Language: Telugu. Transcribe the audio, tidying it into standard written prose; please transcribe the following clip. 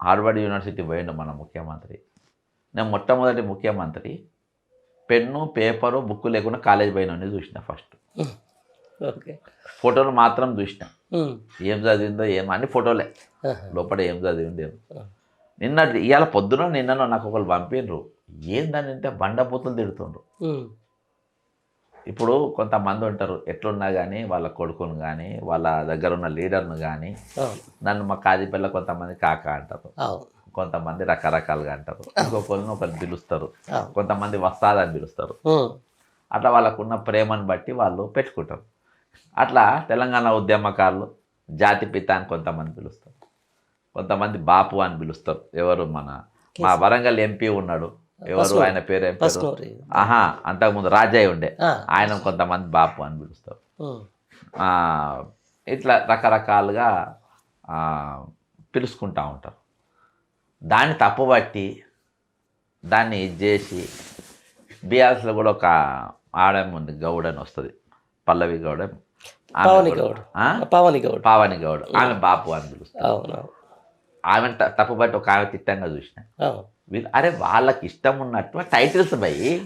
హార్వర్డ్ యూనివర్సిటీ పోయిండు మన ముఖ్యమంత్రి. నేను మొట్టమొదటి ముఖ్యమంత్రి పెన్ను, పేపరు, బుక్కు లేకుండా కాలేజ్ పోయినోడిని చూసిన ఫస్ట్. ఓకే. ఫోటోలు మాత్రం చూసిన. ఉమ్. ఏం చదివిందో ఏమో అన్ని ఫోటోలే. ఆహా. లోపల ఏం చదివిందో ఏమో. ఆ. ఇవాళ పొద్దున నిన్ననో నాకు ఒకళ్ళు పంపిండ్రు. ఏందని అంటే బండబూతులు తిడుతుండ్రు. ఉమ్. ఇప్పుడు కొంతమంది ఉంటారు ఎట్లున్నా కానీ వాళ్ళ కొడుకును కానీ వాళ్ళ దగ్గర ఉన్న లీడర్ను కానీ అవును. నన్ను మా కాజీపల్లి కొంతమంది కాక అంటారు, అవును. కొంతమంది రకరకాలుగా అంటారు, ఇంకొకరిని ఒకరు పిలుస్తారు, అవును. కొంతమంది వస్తాదని పిలుస్తారు. ఉమ్. అట్లా వాళ్ళకున్న ప్రేమను బట్టి వాళ్ళు పెట్టుకుంటారు. అట్లా తెలంగాణ ఉద్యమకారులు జాతిపిత అని కొంతమంది పిలుస్తారు, కొంతమంది బాపు అని పిలుస్తారు. ఎవరు మా వరంగల్ ఎంపీ ఉన్నాడు, ఎవరు ఆయన పేరు ఏం పేరు, పస్నూరి. ఆహా అంతకుముందు రాజయ్య ఉండే, ఆ. ఆయన కొంతమంది బాపు అని పిలుస్తారు. ఉమ్. ఆ, ఇట్లా రకరకాలుగా ఆ, పిలుచుకుంటూ ఉంటారు. దాన్ని తప్పుబట్టి దాన్ని ఇది చేసి బీఆర్ఎస్లో కూడా ఒక ఆడమే ఉంది, గౌడ్ అని వస్తుంది, పల్లవి గౌడ్. పావని గౌడ్. పావని గౌడ్. పావని గౌడ్, ఆమె బాపు అని పిలుస్తారు. అవునవును. ఆమె తప్పుబట్టి ఒక ఆమె తిట్టంగా చూసిన. అవును. వీళ్ళు అరే వాళ్ళకి ఇష్టం ఉన్నట్టు టైటిల్స్ పోయి